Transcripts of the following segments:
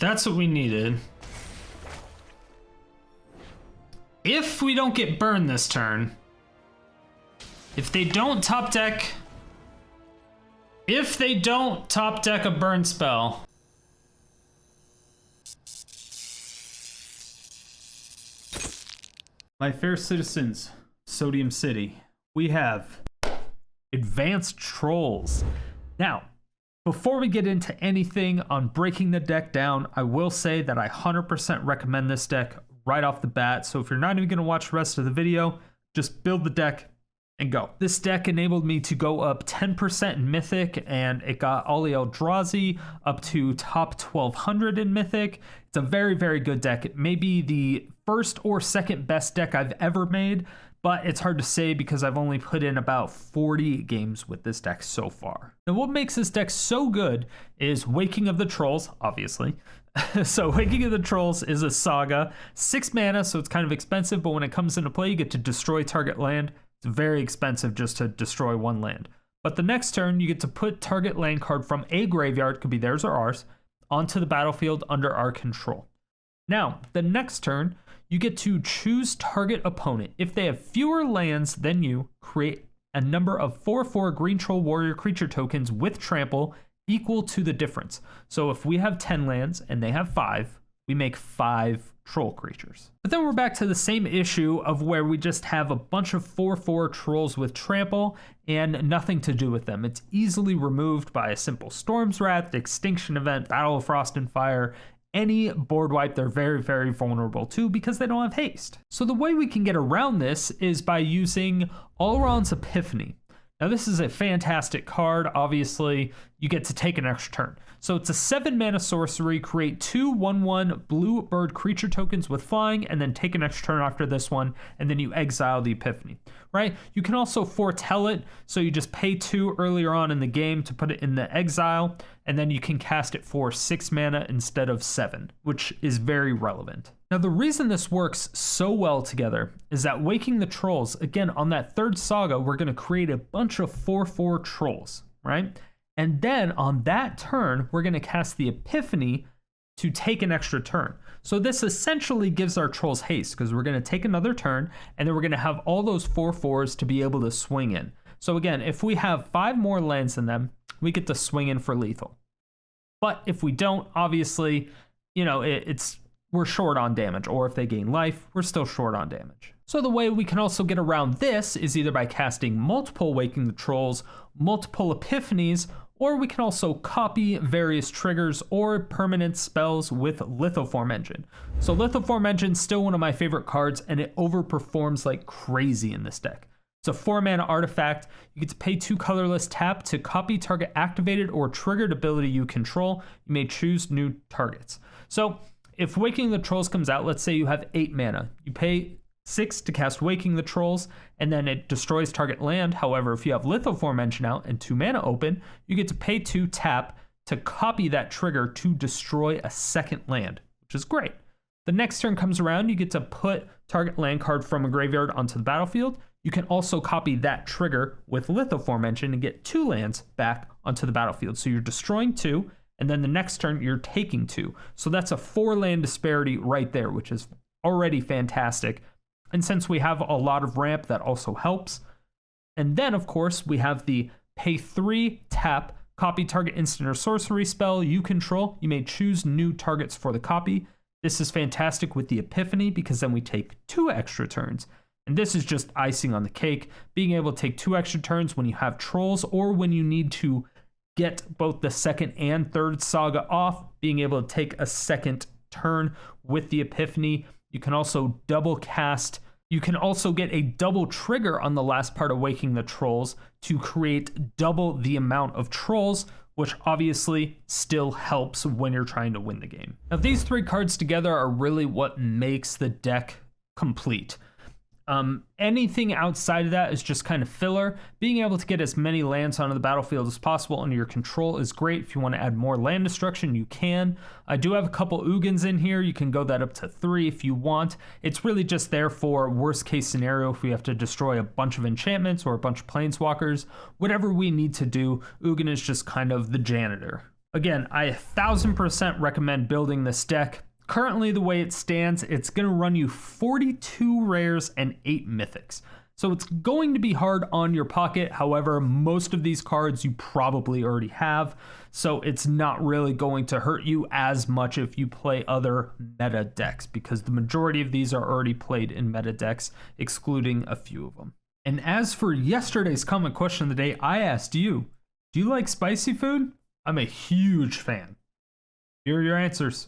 That's what we needed. If we don't get burned this turn, if they don't top deck a burn spell, my fair citizens, Sodium City, we have advanced trolls. Now, before we get into anything on breaking the deck down, I will say that I 100% recommend this deck right off the bat. So if you're not even going to watch the rest of the video, just build the deck and go. This deck enabled me to go up 10% in Mythic, and it got Ali Eldrazi up to top 1200 in Mythic. It's a very, very good deck. It may be the first or second best deck I've ever made, but it's hard to say because I've only put in about 40 games with this deck so far. Now, what makes this deck so good is Waking of the Trolls, obviously. So Waking of the Trolls is a saga, 6 mana, so it's kind of expensive, but when it comes into play, you get to destroy target land. It's very expensive just to destroy one land. But the next turn, you get to put target land card from a graveyard, could be theirs or ours, onto the battlefield under our control. Now, the next turn, you get to choose target opponent. If they have fewer lands than you, create a number of 4/4 green troll warrior creature tokens with trample equal to the difference. So if we have 10 lands and they have 5, we make 5 troll creatures. But then we're back to the same issue of where we just have a bunch of 4/4 trolls with trample and nothing to do with them. It's easily removed by a simple Storm's Wrath, Extinction Event, Battle of Frost and Fire. Any board wipe they're very, very vulnerable to because they don't have haste. So the way we can get around this is by using Alrund's Epiphany. Now this is a fantastic card. Obviously, you get to take an extra turn. So it's a 7 mana sorcery, create 2 1/1 blue bird creature tokens with flying, and then take an extra turn after this one, and then you exile the Epiphany, right? You can also foretell it, so you just pay 2 earlier on in the game to put it in the exile, and then you can cast it for 6 mana instead of 7, which is very relevant. Now the reason this works so well together is that Waking the Trolls, again on that third saga, we're going to create a bunch of 4/4 trolls, right? And then on that turn, we're going to cast the Epiphany to take an extra turn. So this essentially gives our trolls haste because we're going to take another turn and then we're going to have all those 4/4s to be able to swing in. So again, if we have 5 more lands than them, we get to swing in for lethal. But if we don't, obviously, you know, we're short on damage, or if they gain life, we're still short on damage. So the way we can also get around this is either by casting multiple Waking the Trolls, multiple Epiphanies, or we can also copy various triggers or permanent spells with Lithoform Engine. So Lithoform Engine is still one of my favorite cards, and it overperforms like crazy in this deck. It's a 4 mana artifact. You get to pay 2 colorless tap to copy target activated or triggered ability you control. You may choose new targets. So if Waking the Trolls comes out, let's say you have 8 mana. You pay 6 to cast Waking the Trolls, and then it destroys target land. However, if you have Lithoform Engine out and 2 mana open, you get to pay 2 tap to copy that trigger to destroy a second land, which is great. The next turn comes around, you get to put target land card from a graveyard onto the battlefield. You can also copy that trigger with Lithoform Engine and get 2 lands back onto the battlefield. So you're destroying 2, and then the next turn you're taking 2. So that's a 4 land disparity right there, which is already fantastic. And since we have a lot of ramp, that also helps. And then, of course, we have the pay 3 tap, copy target instant or sorcery spell you control. You may choose new targets for the copy. This is fantastic with the Epiphany because then we take 2 extra turns. And this is just icing on the cake, being able to take 2 extra turns when you have trolls or when you need to get both the second and third saga off, being able to take a second turn with the Epiphany. You can also double cast. You can also get a double trigger on the last part of Waking the Trolls to create double the amount of trolls, which obviously still helps when you're trying to win the game. Now, these 3 cards together are really what makes the deck complete. Anything outside of that is just kind of filler. Being able to get as many lands onto the battlefield as possible under your control is great. If you want to add more land destruction, you can. I do have a couple Ugins in here. You can go that up to 3 if you want. It's really just there for worst case scenario if we have to destroy a bunch of enchantments or a bunch of planeswalkers. Whatever we need to do, Ugin is just kind of the janitor. Again, I 1000% recommend building this deck. Currently, the way it stands, it's going to run you 42 rares and 8 mythics. So it's going to be hard on your pocket. However, most of these cards you probably already have. So it's not really going to hurt you as much if you play other meta decks, because the majority of these are already played in meta decks, excluding a few of them. And as for yesterday's comment question of the day, I asked you, do you like spicy food? I'm a huge fan. Here are your answers.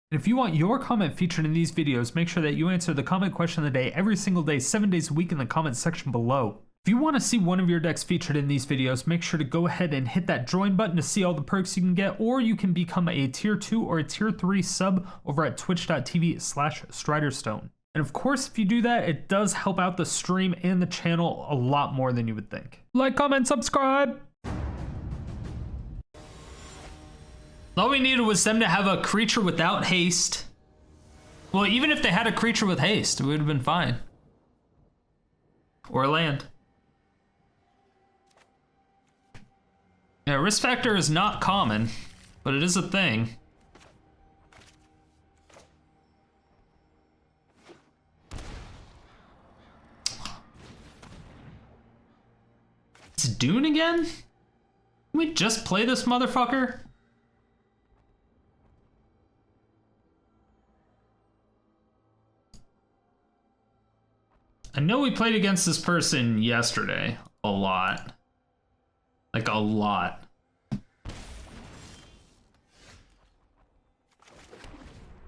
And if you want your comment featured in these videos, make sure that you answer the comment question of the day every single day, 7 days a week in the comment section below. If you want to see one of your decks featured in these videos, make sure to go ahead and hit that join button to see all the perks you can get, or you can become a tier 2 or a tier 3 sub over at twitch.tv/Striderstone. And of course, if you do that, it does help out the stream and the channel a lot more than you would think. Like, comment, subscribe! All we needed was them to have a creature without haste. Well, even if they had a creature with haste, it would have been fine. Or land. Yeah, risk factor is not common, but it is a thing. It's Dune again? Can we just play this motherfucker? I know we played against this person yesterday a lot. Like a lot.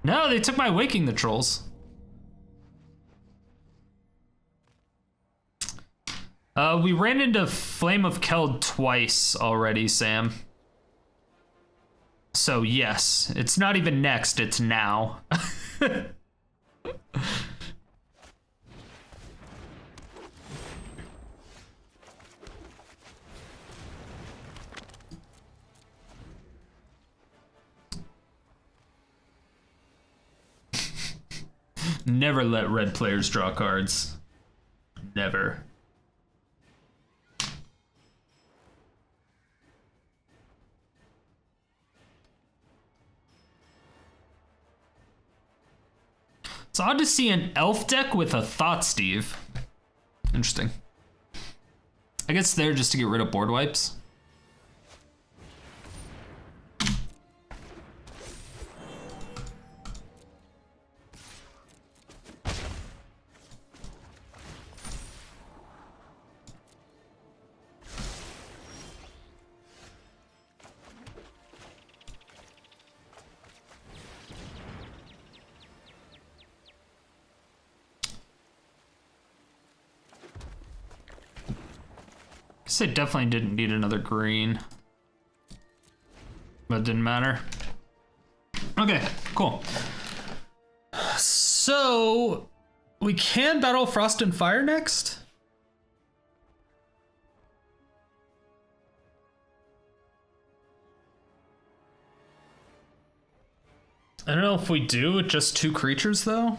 No, they took my Waking the Trolls. We ran into Flame of Keld twice already, Sam. So yes, it's not even next, it's now. Never let red players draw cards. Never. It's odd to see an elf deck with a Thought Steve. Interesting. I guess they're just to get rid of board wipes. I definitely didn't need another green, but it didn't matter. Okay, cool. So we can battle Frost and Fire next. I don't know if we do with just 2 creatures though.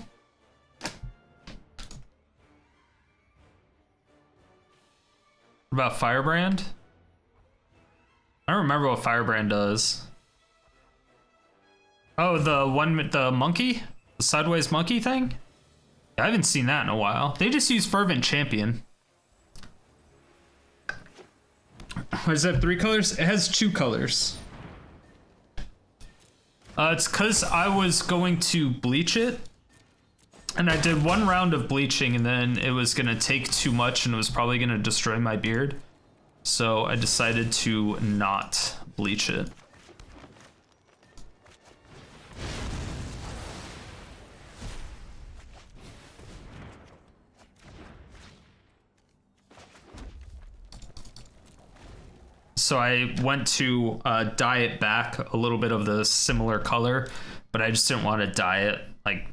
What about Firebrand? I don't remember what Firebrand does. Oh, the one with the monkey? The sideways monkey thing? I haven't seen that in a while. They just use Fervent Champion. Does it have 3 colors? It has 2 colors. It's because I was going to bleach it. And I did 1 round of bleaching, and then it was gonna take too much and it was probably gonna destroy my beard. So I decided to not bleach it. So I went to dye it back a little bit of the similar color, but I just didn't want to dye it like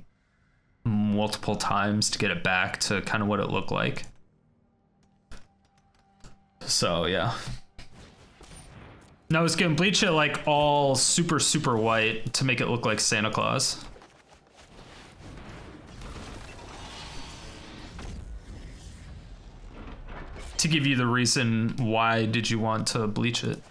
multiple times to get it back to kind of what it looked like. So yeah. No, I was gonna bleach it like all super white to make it look like Santa Claus. to give you the reason why did you want to bleach it.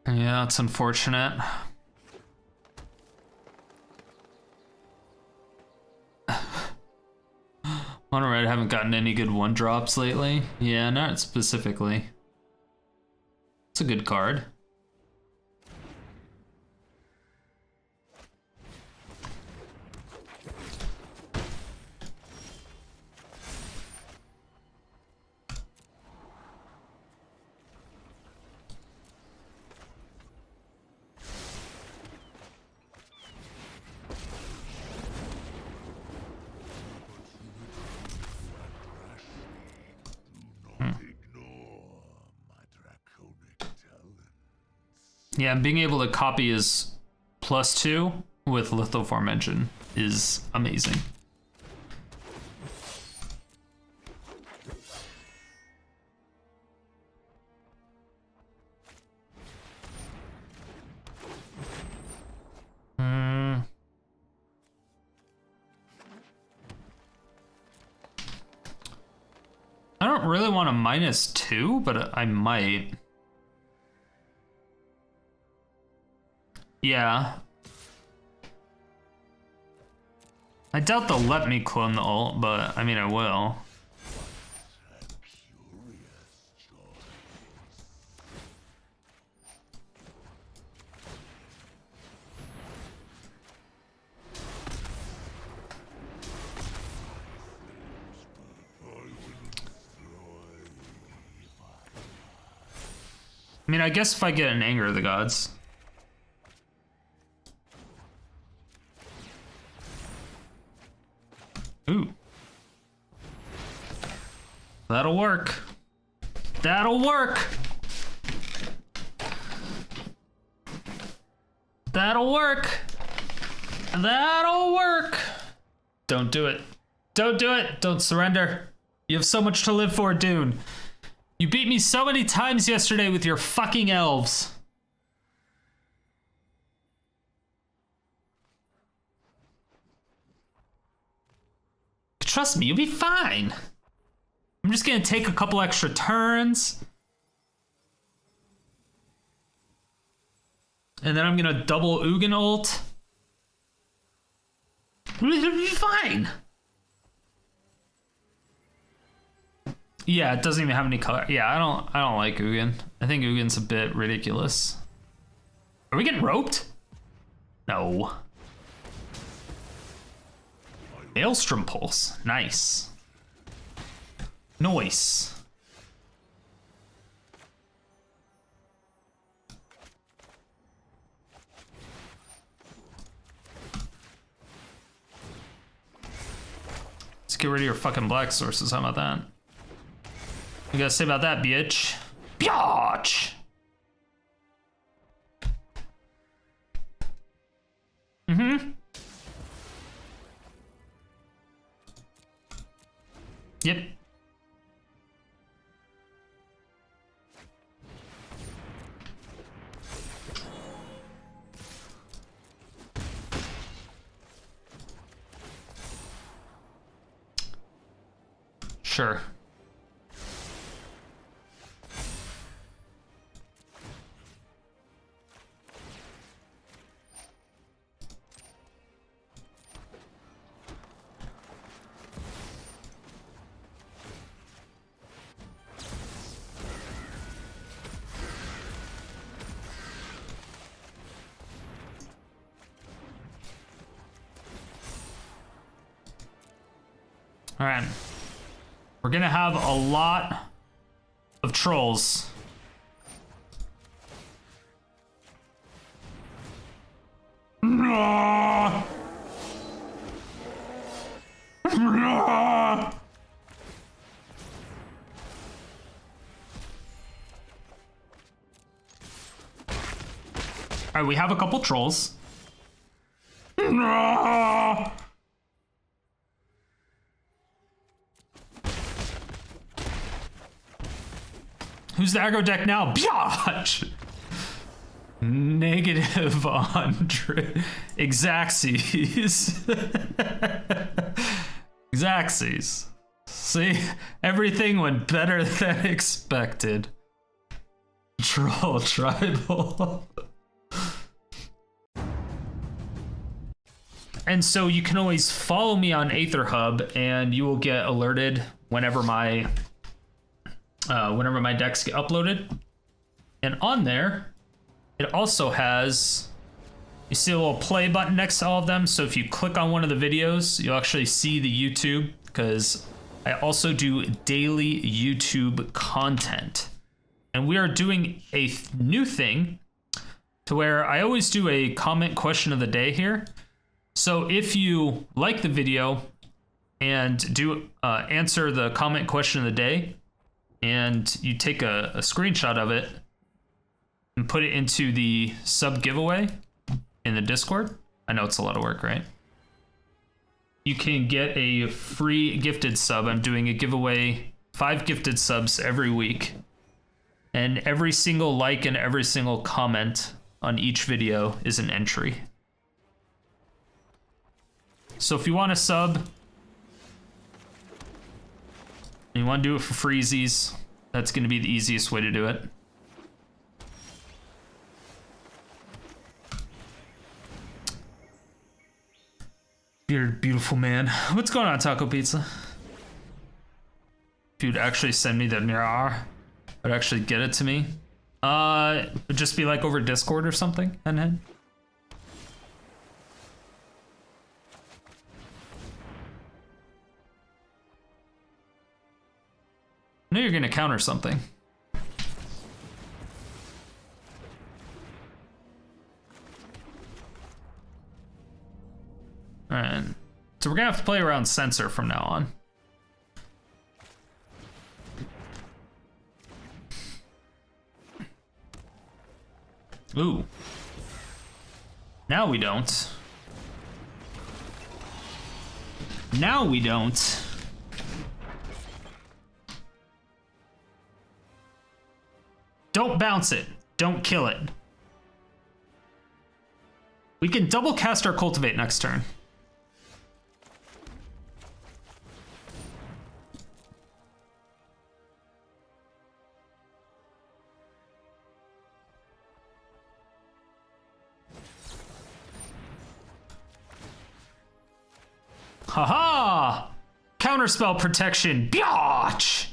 Yeah, it's unfortunate. Mono Red haven't gotten any good 1-drops lately. Yeah, not specifically. It's a good card. Yeah, being able to copy his +2 with Lithoform Engine is amazing. I don't really want a -2, but I might. Yeah. I doubt they'll let me clone the ult, but I mean, I will. I mean, I guess if I get an Anger of the Gods. Ooh. That'll work. That'll work. That'll work. That'll work. Don't do it. Don't do it. Don't surrender. You have so much to live for, Dune. You beat me so many times yesterday with your fucking elves. Trust me, you'll be fine. I'm just gonna take a couple extra turns. And then I'm gonna double Ugin ult. It'll be fine. Yeah, it doesn't even have any color. Yeah, I don't like Ugin. I think Ugin's a bit ridiculous. Are we getting roped? No. Maelstrom Pulse. Nice. Nice. Let's get rid of your fucking black sources. How about that? You gotta say about that, bitch? Biatch! Mm-hmm. Yep. Sure. All right. We're gonna have a lot of trolls. All right, we have a couple trolls. Who's the aggro deck now? Biatch! -100. Xaxes. Xaxes. See? Everything went better than expected. Troll tribal. And so you can always follow me on Aether Hub, and you will get alerted whenever my decks get uploaded. And on there, it also has, you see a little play button next to all of them. So if you click on one of the videos, you'll actually see the YouTube, because I also do daily YouTube content. And we are doing a new thing to where I always do a comment question of the day here. So if you like the video and do answer the comment question of the day, and you take a screenshot of it and put it into the sub giveaway in the Discord, I know it's a lot of work, right? You can get a free gifted sub. I'm doing a giveaway, 5 gifted subs every week. And every single like and every single comment on each video is an entry. So if you want a sub, and you want to do it for freezies, that's going to be the easiest way to do it. Bearded beautiful man. What's going on, Taco Pizza? If you'd actually send me the mirror, or actually get it to me. It'd just be like over Discord or something, head. I know you're gonna counter something. Alright. So we're gonna have to play around Censor from now on. Ooh. Now we don't. Now we don't. Don't bounce it. Don't kill it. We can double cast our Cultivate next turn. Haha! Counterspell protection. Biatch!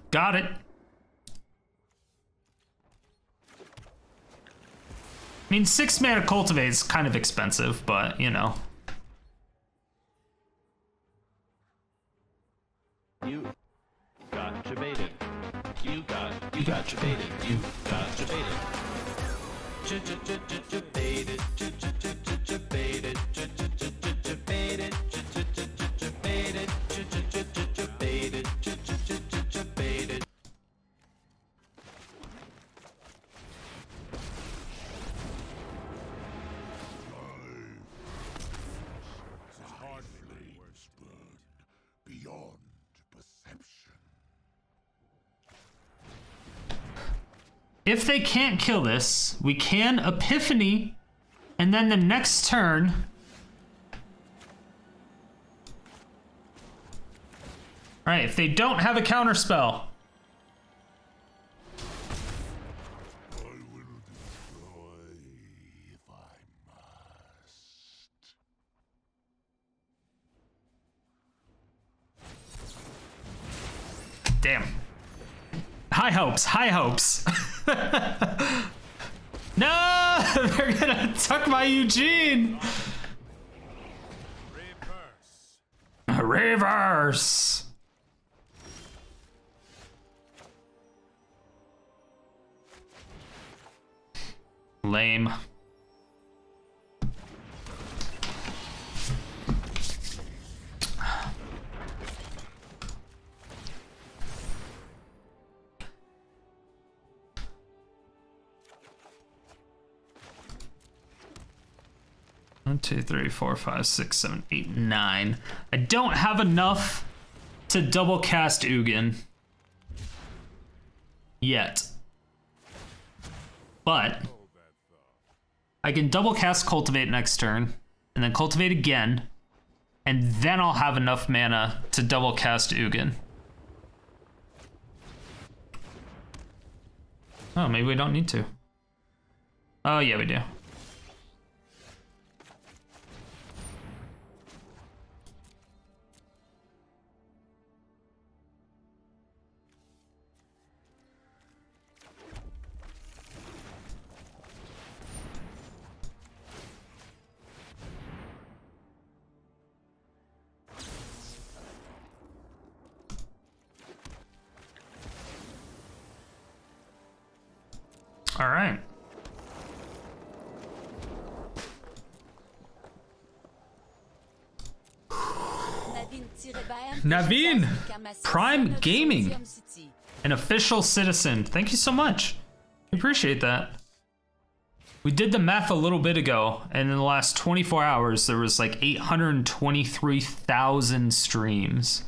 Got it. I mean, 6 mana Cultivate is kind of expensive, but you know. You got debated. You got debated. You got debated. Debated. Debated. Debated. If they can't kill this, we can Epiphany, and then the next turn... Alright, if they don't have a counterspell... I will destroy if I must. Damn. High hopes, high hopes. No, they're gonna tuck my Ugin. Reverse. Lame. One, two, three, four, five, six, seven, eight, 9. I don't have enough to double cast Ugin yet. But I can double cast Cultivate next turn, and then Cultivate again, and then I'll have enough mana to double cast Ugin. Oh, maybe we don't need to. Oh, yeah, we do. All right. Naveen, Prime Gaming, an official citizen. Thank you so much. Appreciate that. We did the math a little bit ago, and in the last 24 hours, there was like 823,000 streams.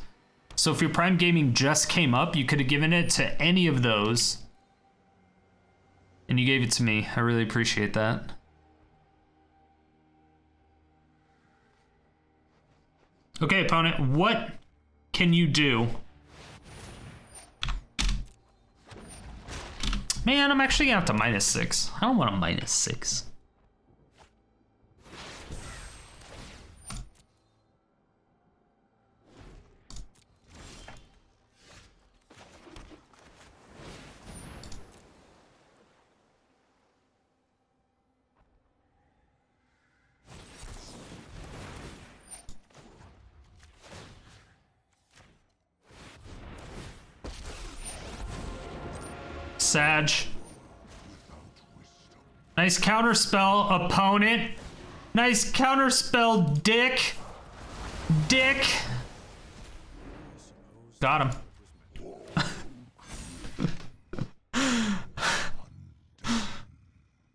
So if your Prime Gaming just came up, you could have given it to any of those. And you gave it to me. I really appreciate that. Okay, opponent, what can you do? Man, I'm actually gonna have to -6. I don't want a -6. Sag. Nice counterspell, opponent. Nice counterspell, dick. Dick. Got him.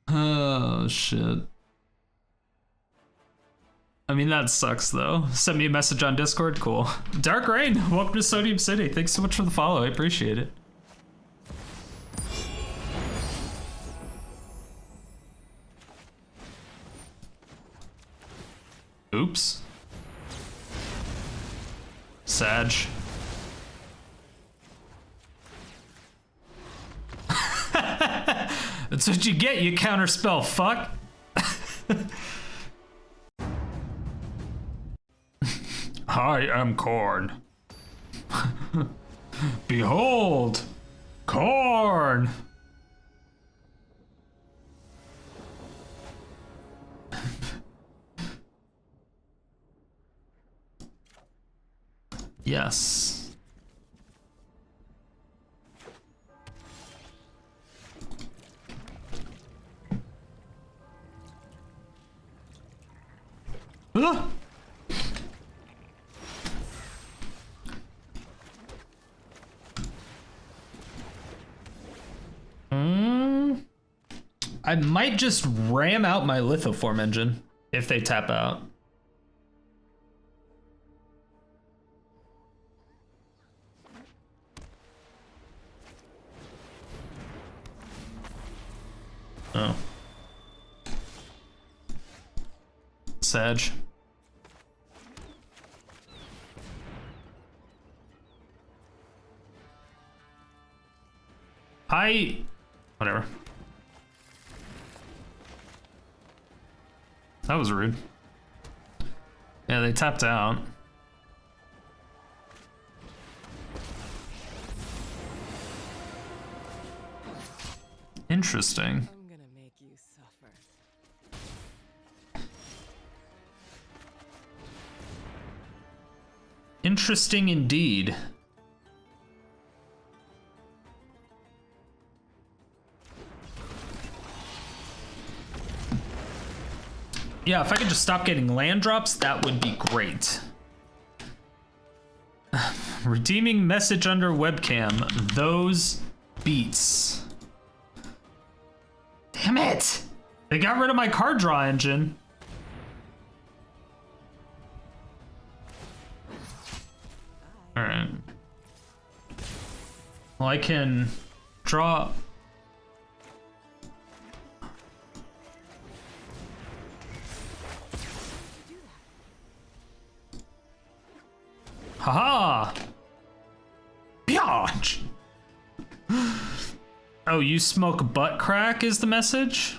Oh, shit. I mean, that sucks, though. Send me a message on Discord. Cool. Dark Rain, welcome to Sodium City. Thanks so much for the follow. I appreciate it. Oops. Sag. That's what you get, you counterspell, fuck. I am Corn. Behold, Corn. Yes. Ah! I might just ram out my Lithoform Engine if they tap out. Oh. Sag. Whatever. That was rude. Yeah, they tapped out. Interesting. I'm gonna make you suffer. Interesting indeed. Yeah, if I could just stop getting land drops, that would be great. Redeeming message under webcam. Those beats. Damn it! They got rid of my card draw engine. Alright. Well, I can draw. Haha! Biatch! Oh, you smoke butt crack is the message?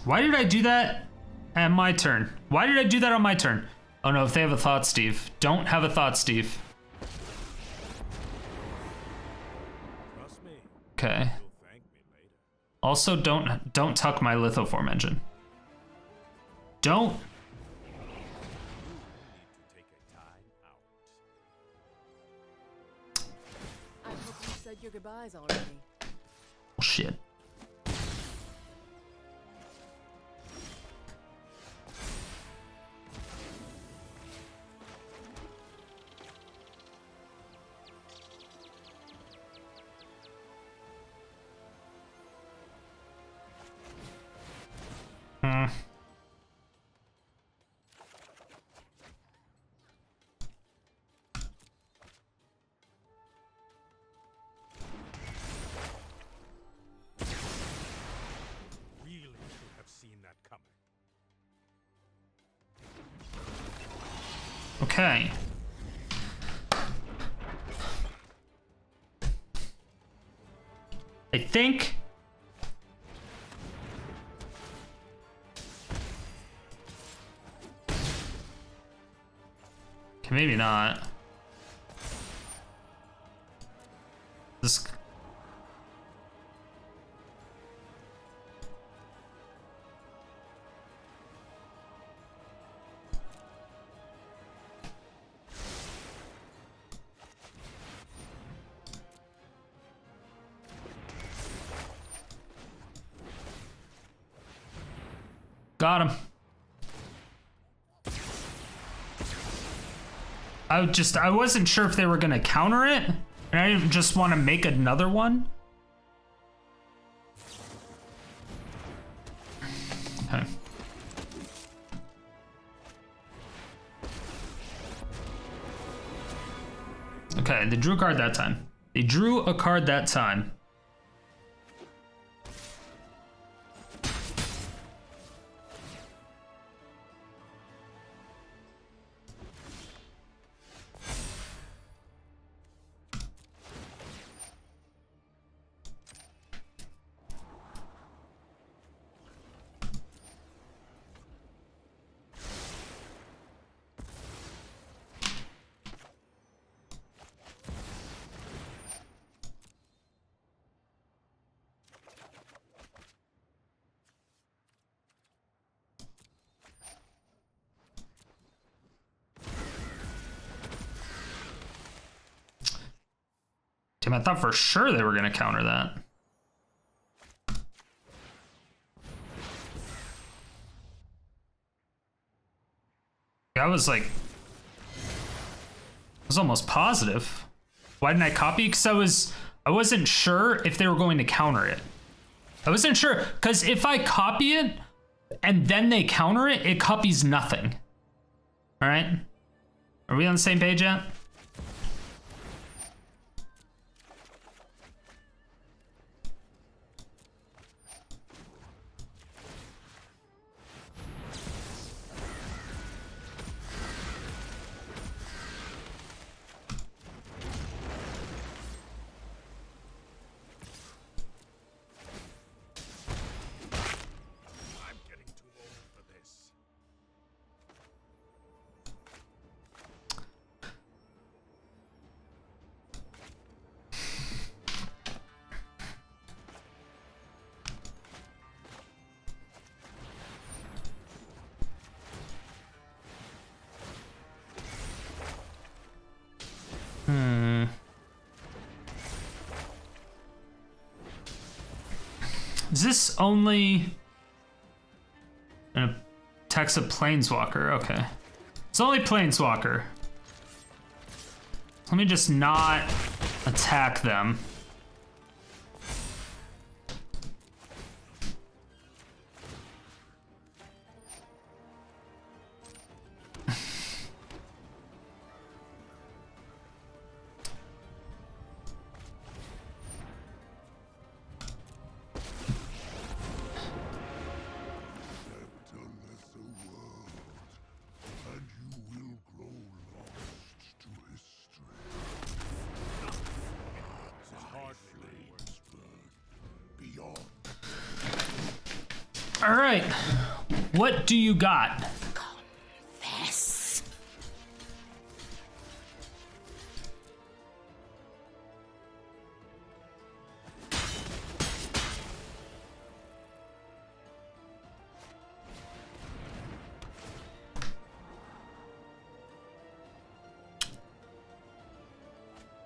Why did I do that at my turn? Why did I do that on my turn? Oh no, if they have a thought, Steve. Don't have a thought, Steve. Trust me. Okay. You'll thank me later. Also, don't tuck my Lithoform Engine. Don't. You need to take a time out. I hope you said your goodbyes already. Oh, shit. Really should have seen that coming. Okay. I think. Okay, maybe not. This. Got him. I wasn't sure if they were gonna counter it, and I didn't just want to make another one. Okay. Okay, they drew a card that time. They drew a card that time. Damn, I thought for sure they were gonna counter that. I was like, I was almost positive. Why didn't I copy? Because I wasn't sure if they were going to counter it. I wasn't sure, because if I copy it and then they counter it, it copies nothing. All right? Are we on the same page yet? Is this only an attacks a planeswalker? Okay. It's only planeswalker. Let me just not attack them. All right, what do you got? Confess.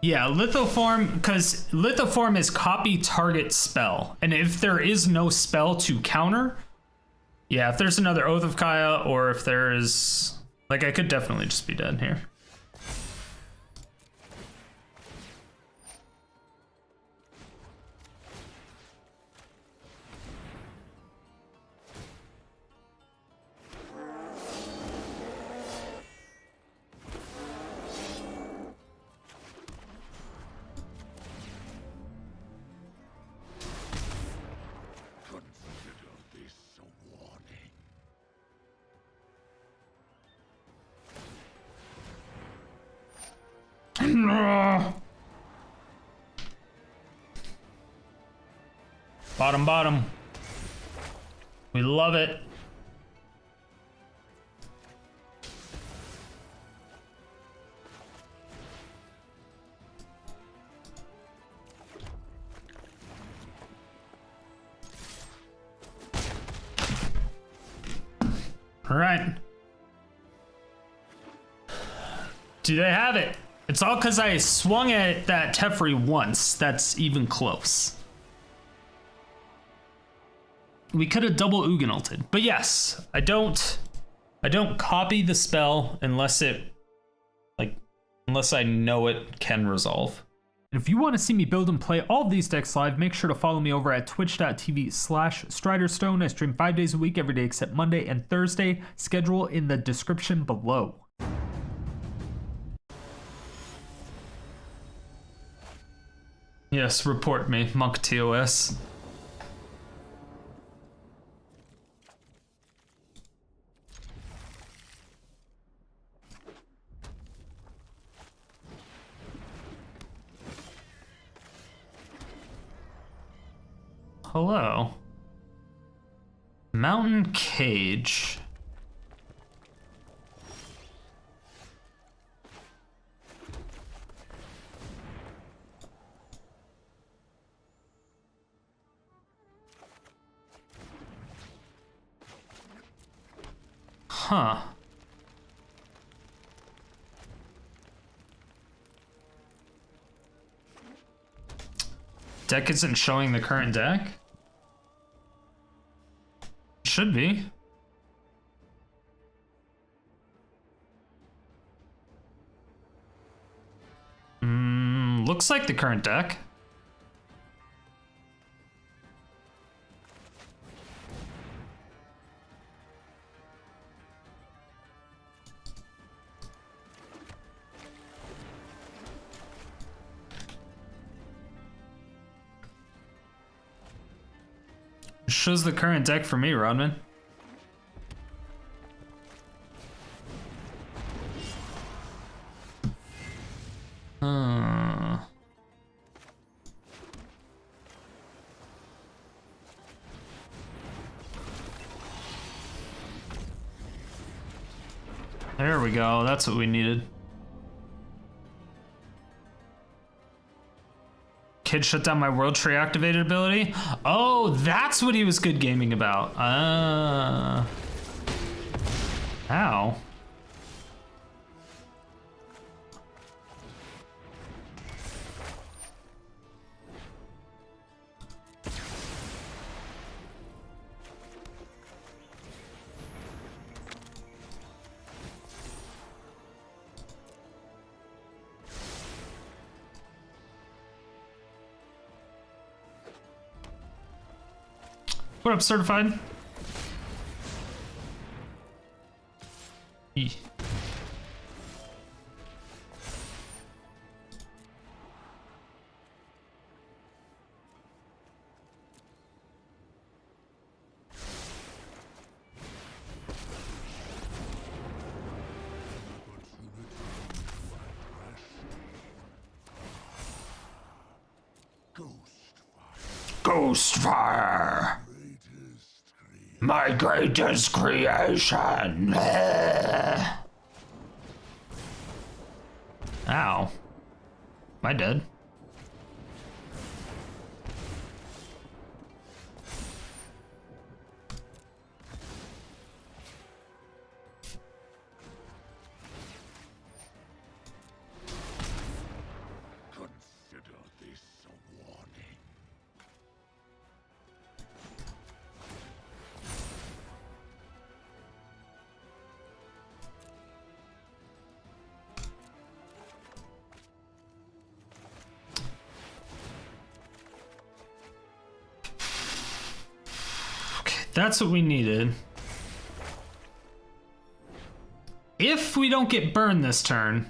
Yeah, Lithoform, because Lithoform is copy target spell. And if there is no spell to counter, yeah, if there's another Oath of Kaya, or if there's... Like, I could definitely just be dead here. Bottom, bottom. We love it. All right. Do they have it? It's all because I swung at that Teferi once. That's even close. We could have double Ugin ulted. But yes, I don't copy the spell unless I know it can resolve. And if you want to see me build and play all of these decks live, make sure to follow me over at twitch.tv/StriderStone. I stream 5 days a week, every day except Monday and Thursday. Schedule in the description below. Yes, report me, Monk TOS. Hello. Mountain Cage. Huh. Deck isn't showing the current deck? Should be. Looks like the current deck. Shows the current deck for me, Rodman. There we go. That's what we needed. Kid shut down my World Tree activated ability? Oh, that's what he was good gaming about. Ow. What up, certified? Eeh. Ghostfire! My greatest creation! Ow. Am I dead? Consider this a warning. That's what we needed. If we don't get burned this turn,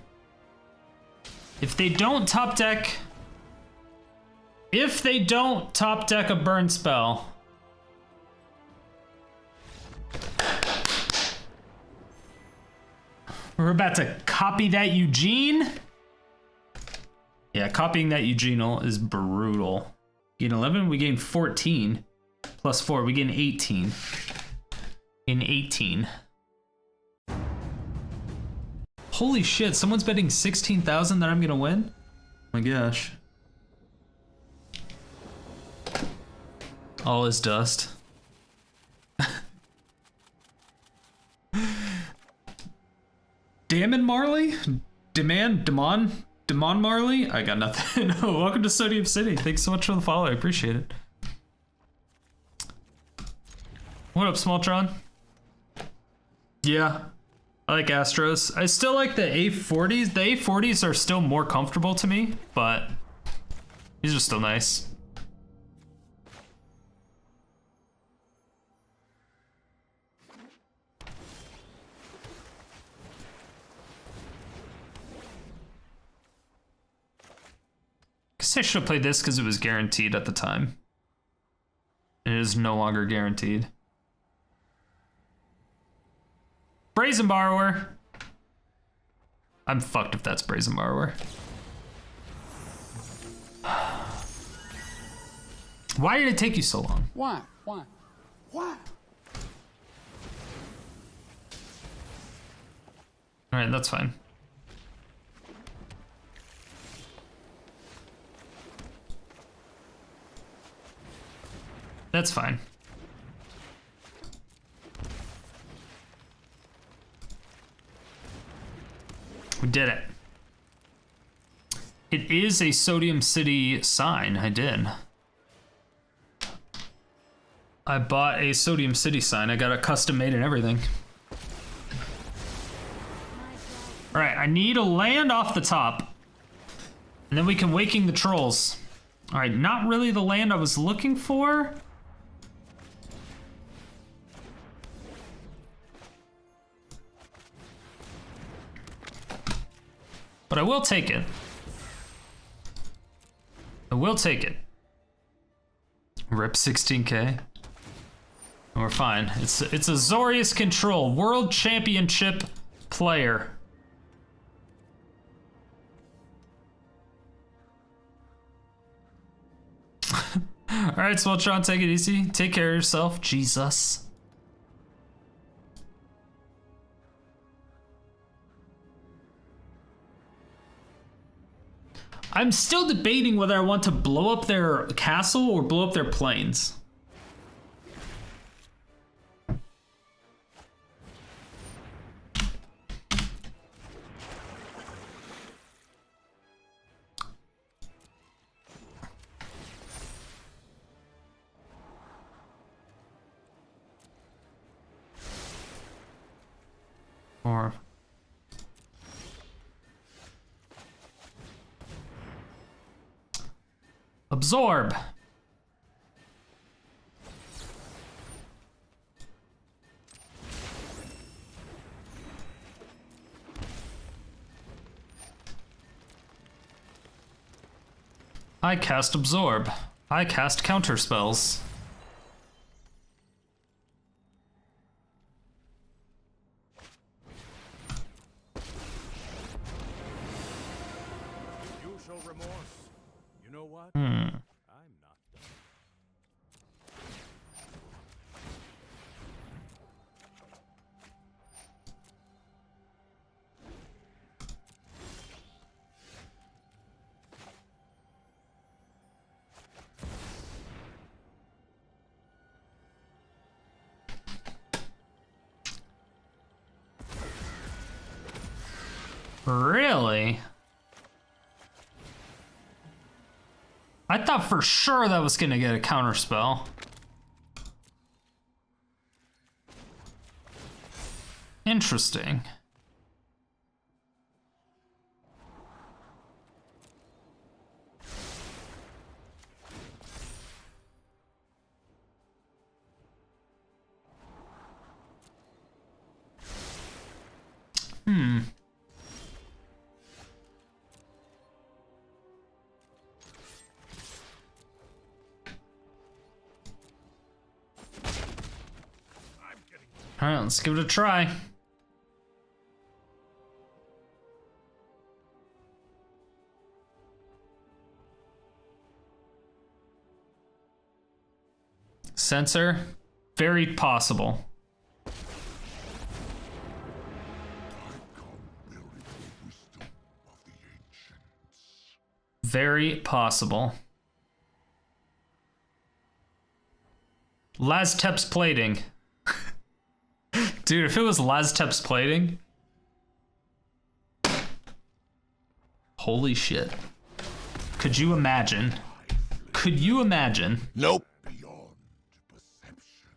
if they don't top deck a burn spell, we're about to copy that Ugin. Yeah, copying that Ugin is brutal. Gain 11, we gain 14. Plus 4, we gain 18. In 18. Holy shit, someone's betting 16,000 that I'm gonna win? Oh my gosh. All is dust. Damon Marley? Demon Marley? I got nothing. Welcome to Sodium City. Thanks so much for the follow, I appreciate it. What up, Smalltron? Yeah, I like Astros. I still like the A40s. The A40s are still more comfortable to me, but these are still nice. Guess I should have played this because it was guaranteed at the time. It is no longer guaranteed. Brazen Borrower. I'm fucked if that's Brazen Borrower. Why did it take you so long? Why? Alright, that's fine. That's fine. We did it. It is a Sodium City sign. I did. I bought a Sodium City sign. I got it custom made and everything. All right, I need a land off the top. And then we can Waking the Trolls. All right, not really the land I was looking for. But I will take it. I will take it. Rip 16k. And we're fine. It's Azorius Control, World Championship player. All right, Sweltron, take it easy. Take care of yourself, Jesus. I'm still debating whether I want to blow up their castle or blow up their plains. Or absorb. I cast Absorb. I cast Counter Spells. You show remorse. You know what? Hmm. I'm not done. Really? I thought for sure that was gonna get a counter spell. Interesting. All right, let's give it a try. Censor, very possible. Very possible. Laztep's plating. Dude, if it was Laztep's plating. Holy shit. Could you imagine? Could you imagine? Nope. Beyond perception.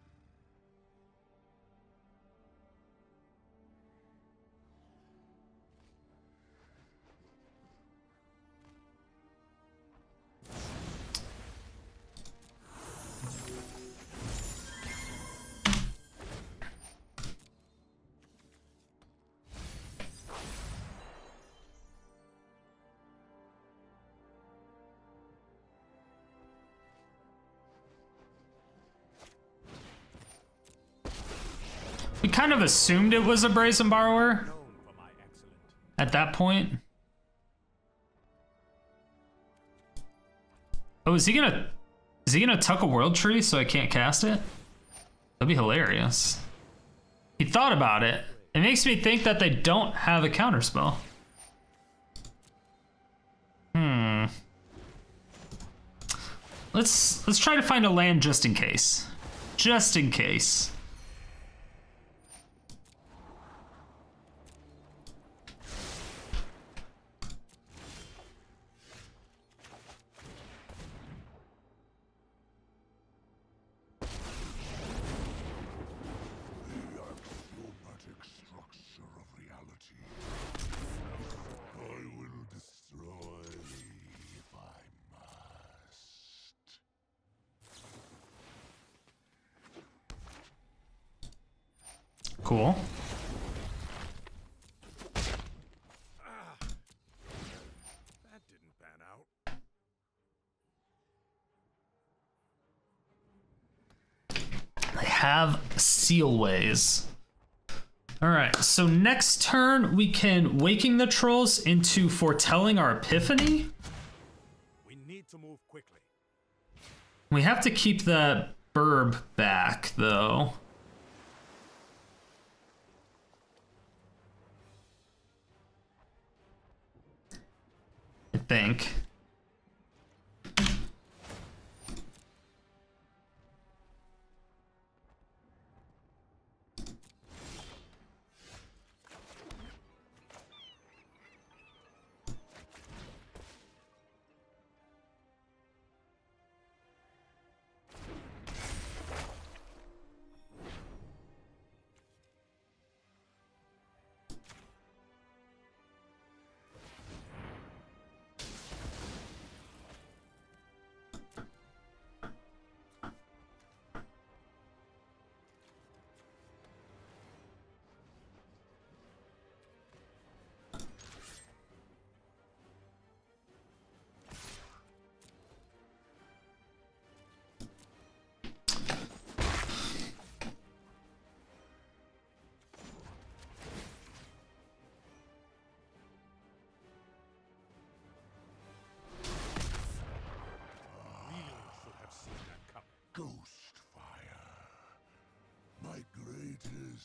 We kind of assumed it was a Brazen Borrower Known for my excellent. at that point. Oh, is he gonna tuck a World Tree so I can't cast it? That'd be hilarious. He thought about it. It makes me think that they don't have a counterspell. Let's try to find a land just in case. Just in case. Axiomatic structure of reality. I will destroy thee if I must. Cool. That didn't pan out. They have Sealways. All right, so next turn we can Waking the Trolls into foretelling our Epiphany. We need to move quickly. We have to keep that burb back, though. I think.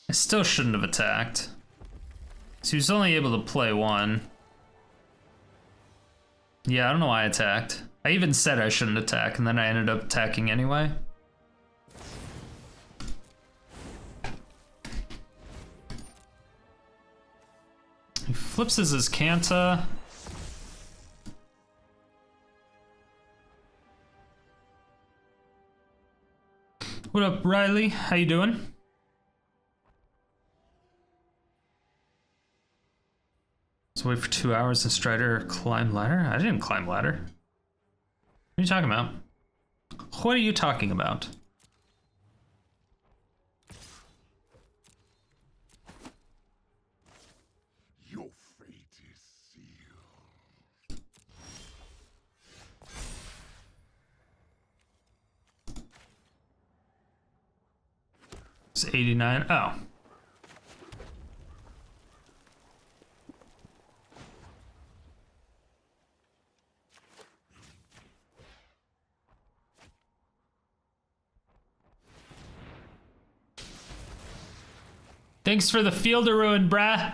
I still shouldn't have attacked. So he was only able to play one. Yeah, I don't know why I attacked. I even said I shouldn't attack, and then I ended up attacking anyway. He flips his Kanta. What up, Riley? How you doing? Let's wait for 2 hours and Strider climb ladder? I didn't climb ladder. What are you talking about? What are you talking about? Your fate is sealed. It's 89. Oh. Thanks for the field of ruin, brah.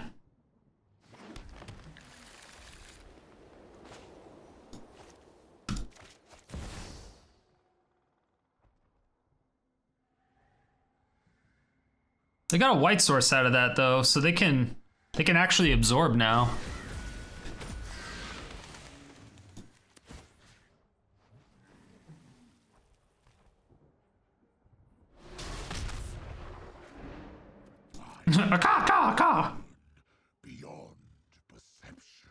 They got a white source out of that though, so they can actually absorb now. Beyond perception.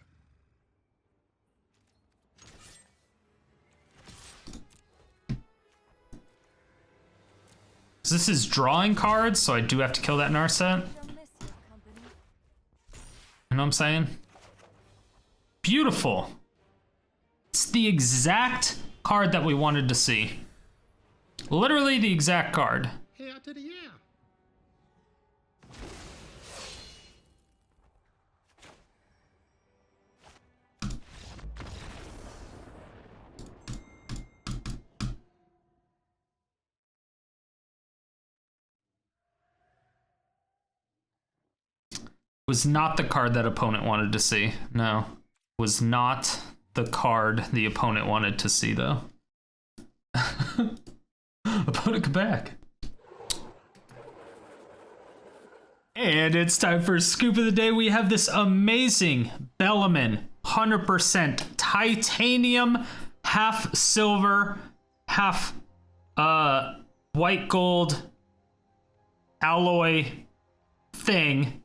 So this is drawing cards, so I do have to kill that Narset. You know what I'm saying? Beautiful. It's the exact card that we wanted to see. Literally the exact card. Here to the air. Was not the card that opponent wanted to see. No. Was not the card the opponent wanted to see, though. Opponent come back. And it's time for Scoop of the Day. We have this amazing Bellaman 100% titanium, half silver, half white gold alloy thing.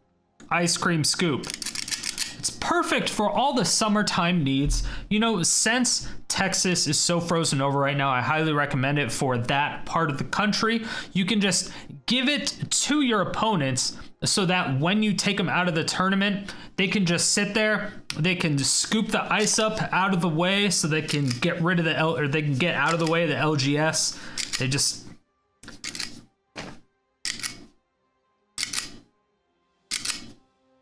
Ice cream scoop. It's perfect for all the summertime needs. You know, since Texas is so frozen over right now, I highly recommend it for that part of the country. You can just give it to your opponents so that when you take them out of the tournament, they can just sit there. They can scoop the ice up out of the way so they can get rid of the or they can get out of the way of the LGS. They just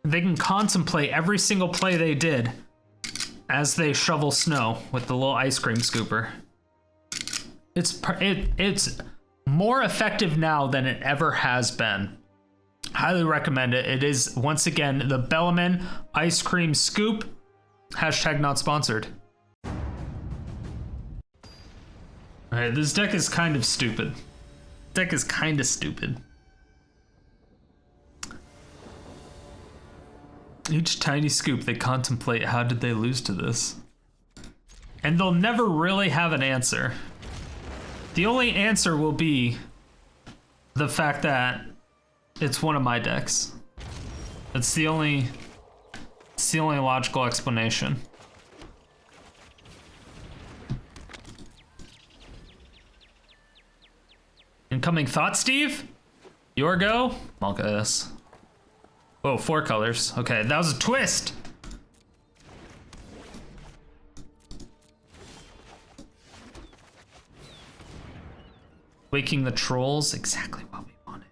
they can contemplate every single play they did as they shovel snow with the little ice cream scooper. It's more effective now than it ever has been. Highly recommend it. It is, once again, the Bellaman Ice Cream Scoop. Hashtag not sponsored. Alright, this deck is kind of stupid. Deck is kind of stupid. Each tiny scoop, they contemplate how did they lose to this. And they'll never really have an answer. The only answer will be the fact that it's one of my decks. It's the only logical explanation. Incoming thought, Steve? Your go? Malchus. Whoa, 4 colors. Okay, that was a twist. Waking the trolls, exactly what we wanted.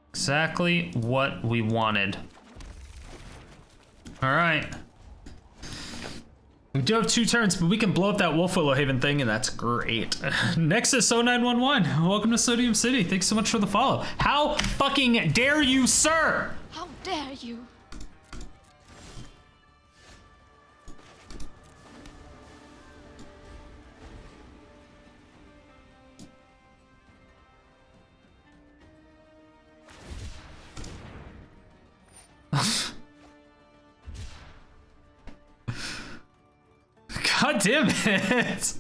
Exactly what we wanted. All right. We do have 2 turns, but we can blow up that Wolfwillow Haven thing, and that's great. Nexus 0911, welcome to Sodium City. Thanks so much for the follow. How fucking dare you, sir? How dare you? God damn it!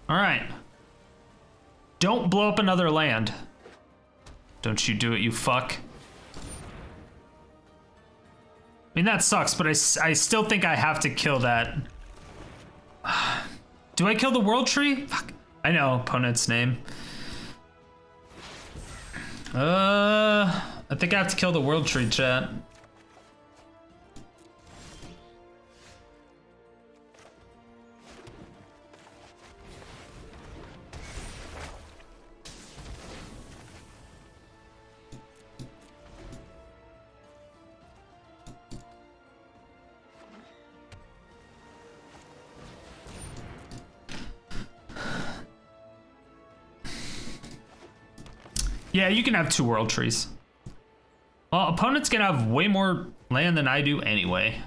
All right. Don't blow up another land. Don't you do it, you fuck. I mean, that sucks, but I still think I have to kill that. Do I kill the World Tree? Fuck. I know opponent's name. I think I have to kill the World Tree, chat. Yeah, you can have 2 World Trees. Well, opponent's gonna have way more land than I do anyway.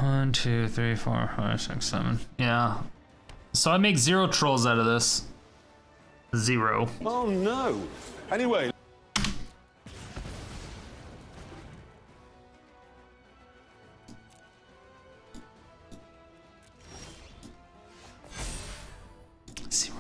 One, 2, 3, 4, 5, 6, 7. Yeah. So I make 0 trolls out of this. 0. Oh no. Anyway. Zero.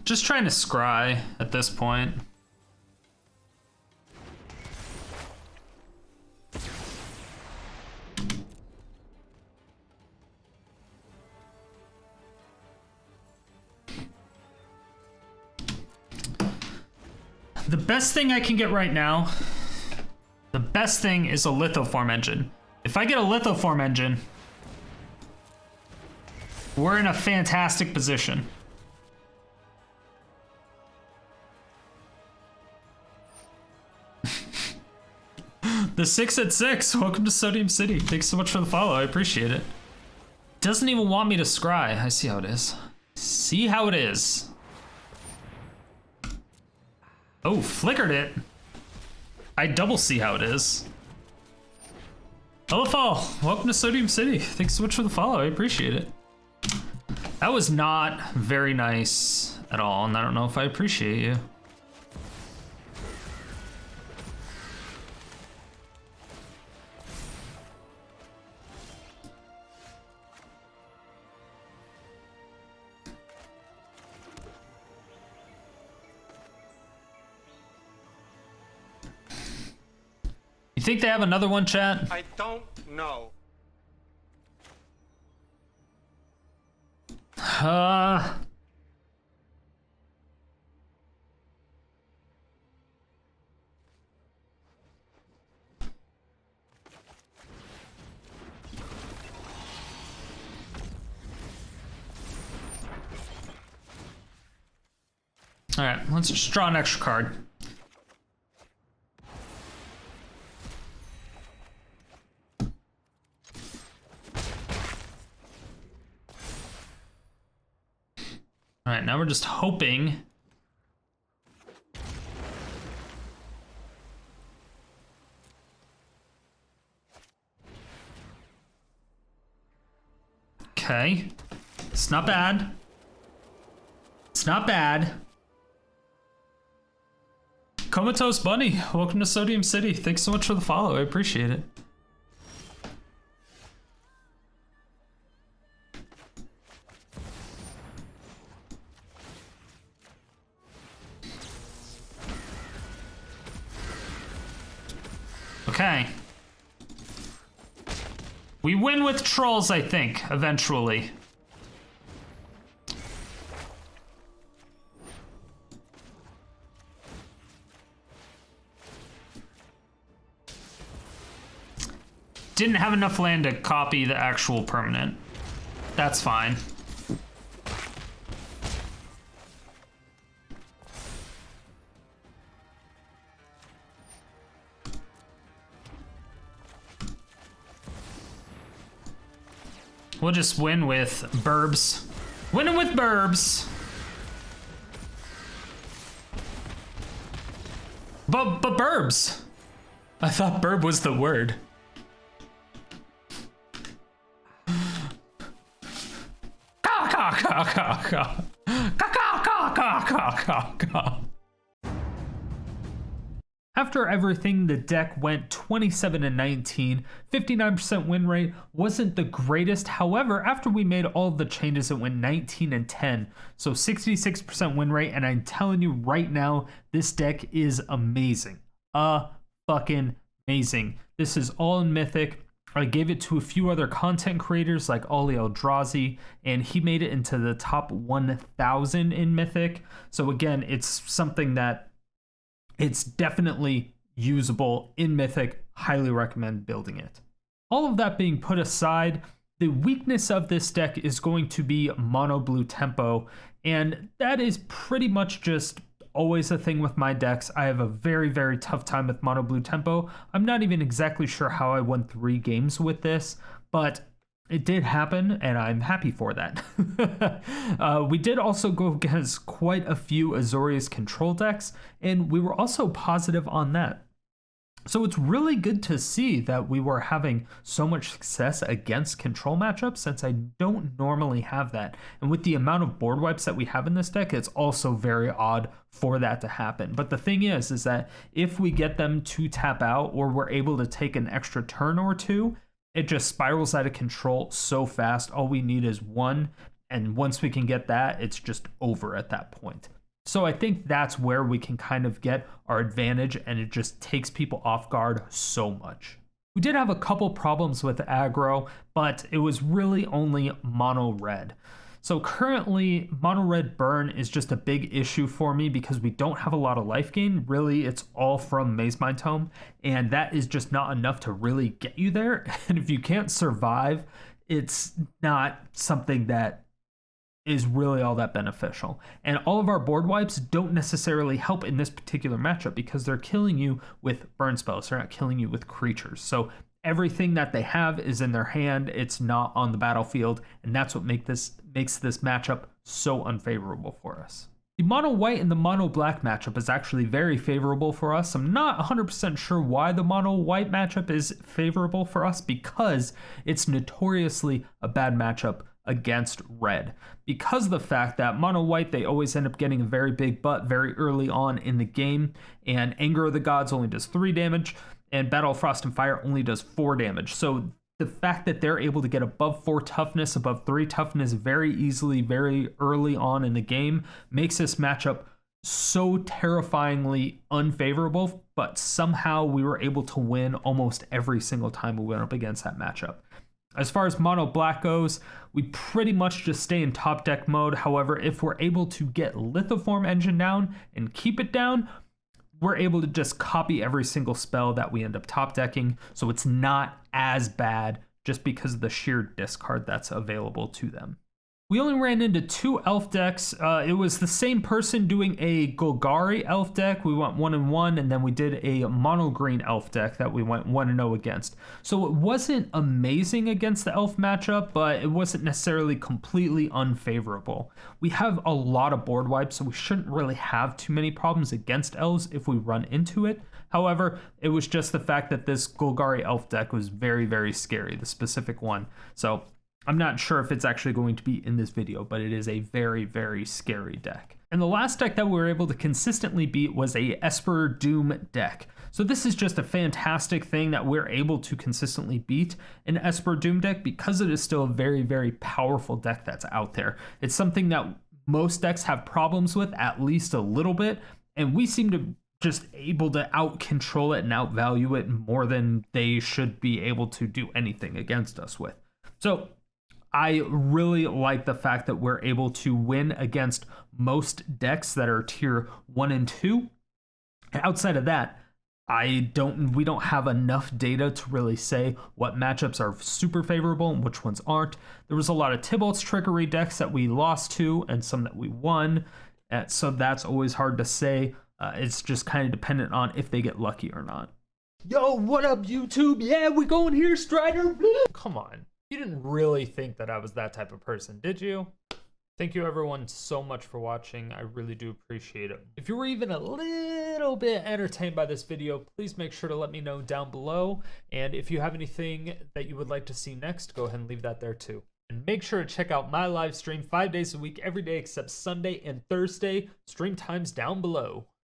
Just trying to scry at this point. The best thing I can get right now, the best thing is a Lithoform Engine. If I get a Lithoform Engine, we're in a fantastic position. The 6 at 6, welcome to Sodium City. Thanks so much for the follow, I appreciate it. Doesn't even want me to scry. I see how it is. See how it is. Oh, flickered it. I double see how it is. Hello, Fall. Welcome to Sodium City. Thanks so much for the follow. I appreciate it. That was not very nice at all, and I don't know if I appreciate you. You think they have another one, chat? I don't know. All right, let's just draw an extra card. All right, now we're just hoping. Okay, it's not bad. It's not bad. Comatose Bunny, welcome to Sodium City. Thanks so much for the follow, I appreciate it. Okay. We win with trolls, I think, eventually. Didn't have enough land to copy the actual permanent. That's fine. We'll just win with burbs. Winning with burbs. But burbs. I thought burb was the word. After everything, the deck went 27-19, 59% win rate, wasn't the greatest. However, after we made all of the changes, it went 19-10, so 66% win rate, and I'm telling you right now, this deck is amazing. Fucking amazing. This is all in Mythic. I gave it to a few other content creators like Ollie Eldrazi, and he made it into the top 1,000 in Mythic. So again, it's something that it's definitely usable in Mythic. Highly recommend building it. All of that being put aside, the weakness of this deck is going to be mono blue tempo, and that is pretty much just always a thing with my decks. I have a very, very tough time with mono blue tempo. I'm not even exactly sure how I won 3 games with this, but it did happen, and I'm happy for that. We did also go against quite a few Azorius control decks, and we were also positive on that. So it's really good to see that we were having so much success against control matchups, since I don't normally have that. And with the amount of board wipes that we have in this deck, it's also very odd for that to happen. But the thing is that if we get them to tap out, or we're able to take an extra turn or two, it just spirals out of control so fast. All we need is one, and once we can get that, it's just over at that point. So I think that's where we can kind of get our advantage, and it just takes people off guard so much. We did have a couple problems with aggro, but it was really only mono red. So currently, mono red burn is just a big issue for me because we don't have a lot of life gain. Really, it's all from Mazemind Tome, and that is just not enough to really get you there. And if you can't survive, it's not something that is really all that beneficial. And all of our board wipes don't necessarily help in this particular matchup because they're killing you with burn spells. They're not killing you with creatures. So everything that they have is in their hand. It's not on the battlefield, and that's what makes this matchup so unfavorable for us. The mono white and the mono black matchup is actually very favorable for us. I'm not 100% sure why the mono white matchup is favorable for us, because it's notoriously a bad matchup against red, because of the fact that mono white, they always end up getting a very big butt very early on in the game, and Anger of the Gods only does 3 damage, and Battle of Frost and Fire only does 4 damage. So the fact that they're able to get above 4 toughness, above 3 toughness very easily, very early on in the game, makes this matchup so terrifyingly unfavorable, but somehow we were able to win almost every single time we went up against that matchup. As far as mono black goes, we pretty much just stay in top deck mode. However, if we're able to get Lithoform Engine down and keep it down, we're able to just copy every single spell that we end up top decking. So it's not as bad just because of the sheer discard that's available to them. We only ran into 2 elf decks. It was the same person doing a Golgari elf deck. We went 1-1, and then we did a mono green elf deck that we went 1-0 against. So it wasn't amazing against the elf matchup, but it wasn't necessarily completely unfavorable. We have a lot of board wipes, so we shouldn't really have too many problems against elves if we run into it. However, it was just the fact that this Golgari elf deck was very, very scary, the specific one. So I'm not sure if it's actually going to be in this video, but it is a very, very scary deck. And the last deck that we were able to consistently beat was a Esper Doom deck. So this is just a fantastic thing that we're able to consistently beat an Esper Doom deck because it is still a very, very powerful deck that's out there. It's something that most decks have problems with, at least a little bit, and we seem to just able to out control it and outvalue it more than they should be able to do anything against us with. So I really like the fact that we're able to win against most decks that are tier 1 and 2. And outside of that, we don't have enough data to really say what matchups are super favorable and which ones aren't. There was a lot of Tybalt's Trickery decks that we lost to and some that we won. So that's always hard to say. It's just kind of dependent on if they get lucky or not. Yo, what up, YouTube? Yeah, we going here, Strider. Come on. You didn't really think that I was that type of person, did you? Thank you everyone so much for watching. I really do appreciate it. If you were even a little bit entertained by this video, please make sure to let me know down below. And if you have anything that you would like to see next, go ahead and leave that there too. And make sure to check out my live stream 5 days a week, every day except Sunday and Thursday. Stream times down below.